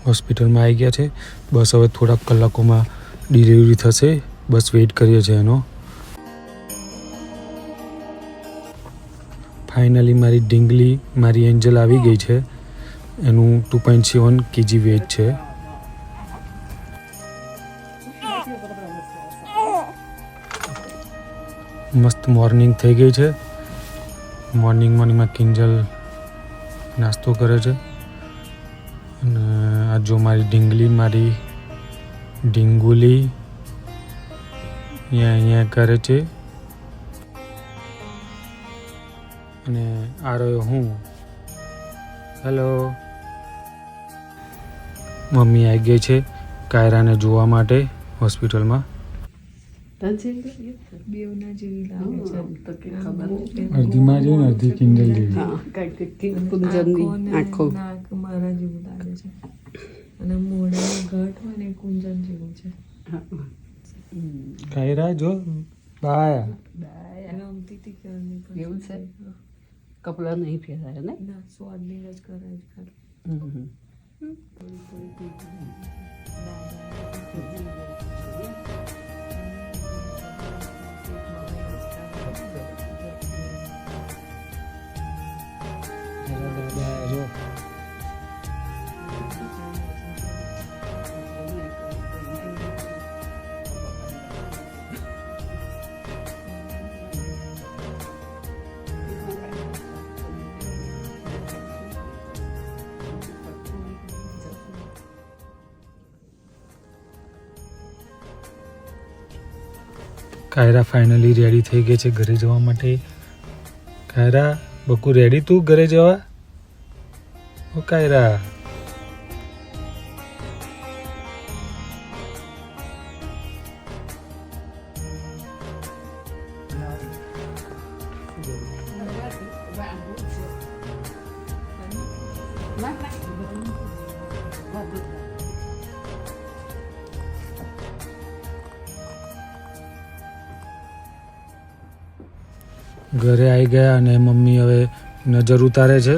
હોસ્પિટલમાં આવી ગયા છે. બસ હવે થોડાક કલાકોમાં ડિલિવરી થશે. બસ વેઇટ કરીએ છીએ એનો. ફાઇનલી મારી ઢીંગલી, મારી એન્જલ આવી ગઈ છે. એનું 2.7 kg વેઇટ છે. મસ્ત મોર્નિંગ થઈ ગઈ છે. મોર્નિંગમાં કિંજલ નાસ્તો કરે છે. અને આ જો મારી ઢીંગલી, મારી ઢીંગુલી અહીંયા કરે છે. અને આ રહ્યો હું. હેલો. મમ્મી આવી ગઈ છે કાયરાને જોવા માટે હોસ્પિટલમાં. અડધીમાં છે ને અડધી કિંજલ જેવી. મારા જેવું લાગે છે અને મોઢાનું ઘટ હોય ને કુંજન જેવું છે. કાયરા જો બાય રમતી હતી ક્યારની પણ એવું છે. કપડા નહીં પહેરાય ને ના સ્વાદની જ કરાય છે ખાલી. જો કાયરા ફાઇનલી રેડી થઈ ગઈ છે ઘરે જવા માટે. કાયરા બકુ રેડી તું ઘરે જવા? ઓ કાયરા ઘરે આવી ગયા અને મમ્મી હવે નજર ઉતારે છે.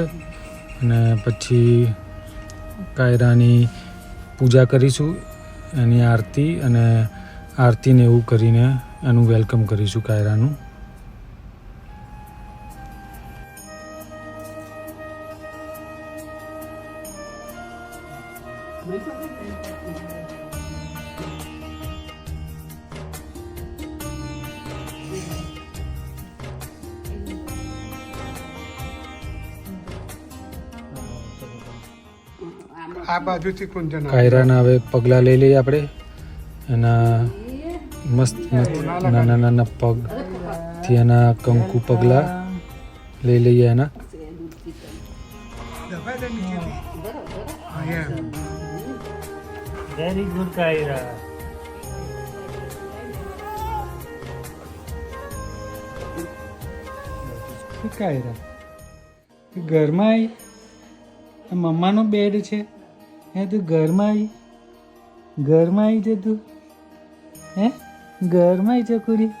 અને પછી કાયરાની પૂજા કરીશું, એની આરતી, અને આરતીને એવું કરીને એનું વેલકમ કરીશું કાયરાનું. આ બાજુથી કુંજન કાયરાના હવે પગલાં લઈ લઈએ આપણે. એના મસ્ત મસ્ત નાના નાના પગથી એના કંકુ પગલાં લઈ લઈએ એના. Very good કાયરા. કાયરા ઘરમાં આવી, મમ્માનો બેડ છે હે, તું ઘરમાં આવી છે તું હે, ઘરમાં આવી ચકુરી.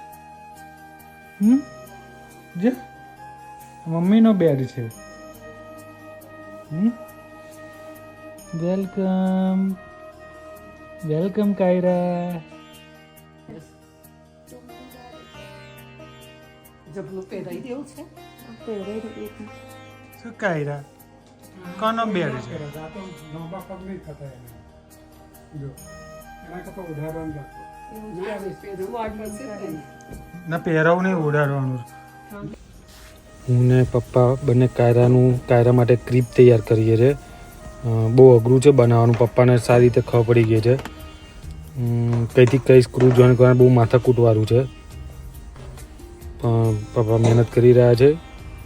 જો મમ્મીનો બેડ છે. Welcome welcome કાયરા. જબલું પહેરાઈ દેવું છે. શું કાયરા કોનો બેડ છે? લાંબા પગ નહીં થતા એને. જો એના કરતા ઉદાહરણ રાખો. ના પહેરાવ નહીં, ઓઢાડવાનું. હું ને પપ્પા બંને કાયરા માટે ક્રીપ તૈયાર કરીએ છીએ. બહુ અઘરું છે બનાવવાનું. પપ્પાને સારી રીતે ખબર પડી ગઈ છે. કઈથી કઈ સ્ક્રૂ જોઈન કરવાનું બહુ માથાકૂટવાળું છે. પણ પપ્પા મહેનત કરી રહ્યા છે.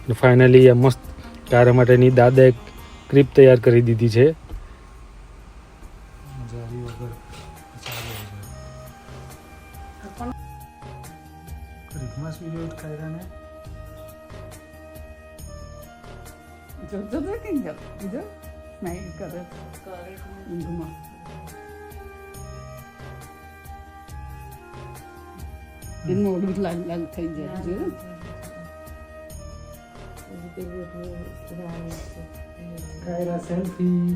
અને ફાઇનલી આ મસ્ત કાયરા માટેની દાદાએ ક્રીપ તૈયાર કરી દીધી છે. કાયરાને જો કિંજલ જો સ્માઈલ કરે ઊંઘમાં. એનું મોઢું લાલ લાલ થઈ જાય. જો કાયરા સેલ્ફી.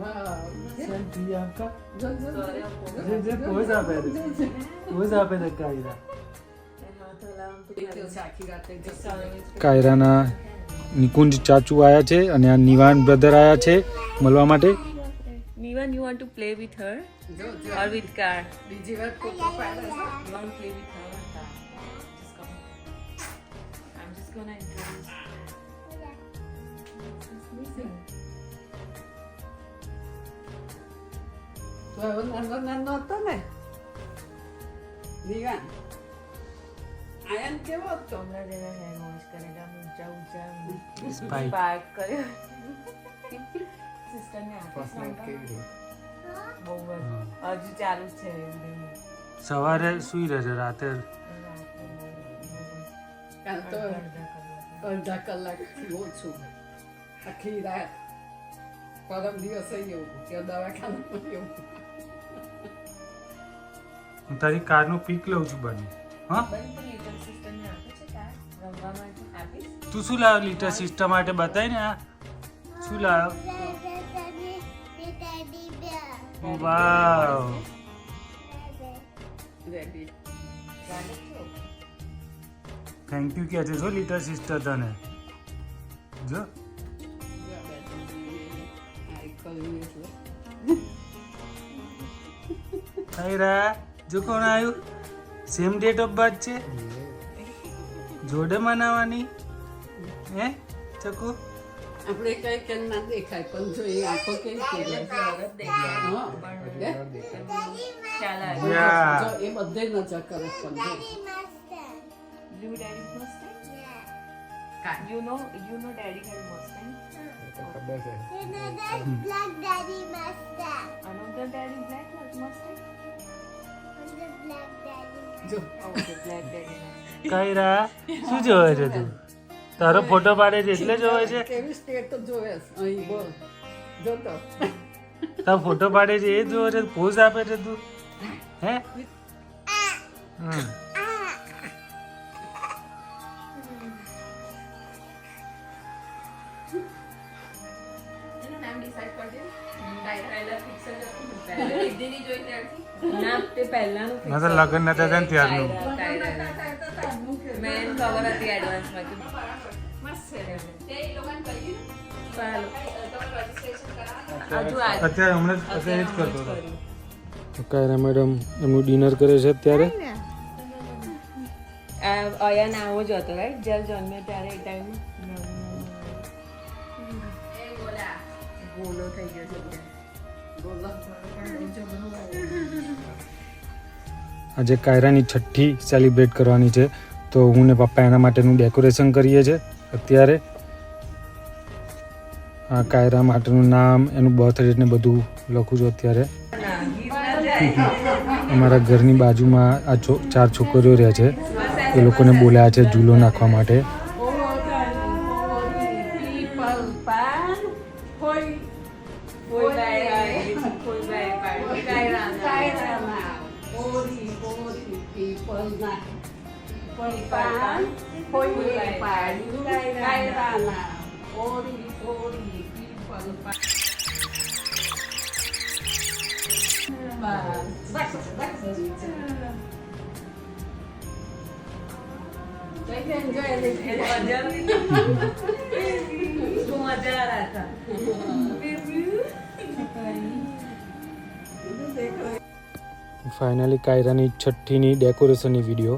વાહ પ્રિયંકા જો જો જે પોઝ આપે છે કાયરા. આખી રાતે જશે. કાયરાના નિકુંજ ચાચુ આયા છે અને આ નિવાન બ્રધર આયા છે મળવા માટે. Nivan, you want to play with her જો or with car? બીજી વાર ફોટો પાડે છે. You want to play with her or car? Just come. I'm just gonna introduce. તો હવે નાનો હતો ને નિવાન આયન કેવો હતો હમણાં જેના હેર વોશ કરેલા ઊંચા ઊંચા Spike. પાર્ક કર્યો સિસ્ટરને આપી બહુ જ હજુ ચાલુ જ છે એવું સવારે સુઈ રહે છે, રાતે કાલ તો અડધા કલાકથી ઓછું આખી રાત પરમ દિવસે એવું કે દવાખાનામાં એવું હું તારી કારનું પીક લઉં છું બની. હા બની તો લિટલ સિસ્ટરને આપે છે કાર રમવા માટે આપીશ તું શું લાવ્યો લિટર સિસ્ટમ માટે બતાય ને. આ શું લાવ્યો? વાવ રેડી થેન્ક યુ કહે છે જો લિટર સિસ્ટર તને. જો કાયરા જો કોણ આવ્યું? સેમ ડેટ ઓફ બર્થ છે, જોડે મનાવવાની હે ચકુ. આપણે કઈ કેમ ના દેખાય પણ જો એ આંખો કેવી કેવી હા ખ્યાલ આવે યા જો એ બધે નજર કરે પણ જો Blue daddy Mustang? You know daddy had Mustang? Black Daddy Mustang. Another daddy black Mustang? Black Daddy. જો Okay, black daddy Mustang. કાયરા શું જોવે છે તું? તારો ફોટો પાડે છે એટલે જોવે છે? કેવી સ્ટેટ તો જોવે છે. અહીં બોલ જો તો તારો ફોટો પાડે છે એ જોવે છે, પોઝ આપે છે તું હે? એનું નામ decide કરજે. પહેલા fix જ હતું ને. પહેલા એક દિન ઈ જોઈ ત્યારથી. ના, તે પહેલાનું fix ના તો લગ્ન નતા થયા ને ત્યારનું. મેં એને ખબર હતી એડવાન્સમાં કે અત્યારે હમણાં અત્યારે જ કરતો હતો. કાયરા મેડમ એમનું ડિનર કરે છે અત્યારે. અયાન આવો જ હતો રાઈટ જ્યારે જન્મ્યો ત્યારે એ ટાઈમ ગોલો થઈ ગયો છે આજે કાયરાની છઠ્ઠી સેલિબ્રેટ કરવાની છે તો હું ને પપ્પા એના માટેનું ડેકોરેશન કરીએ છીએ અત્યારે. આ કાયરા માટેનું નામ, એનું બર્થ ડેટ ને બધું લખું છું અત્યારે. અમારા ઘરની બાજુમાં આ 4 છોકરીઓ રહે છે, એ લોકોને બોલાયા છે ઝૂલો નાખવા માટે. Finally કાયરાની છઠ્ઠીની ડેકોરેશનની video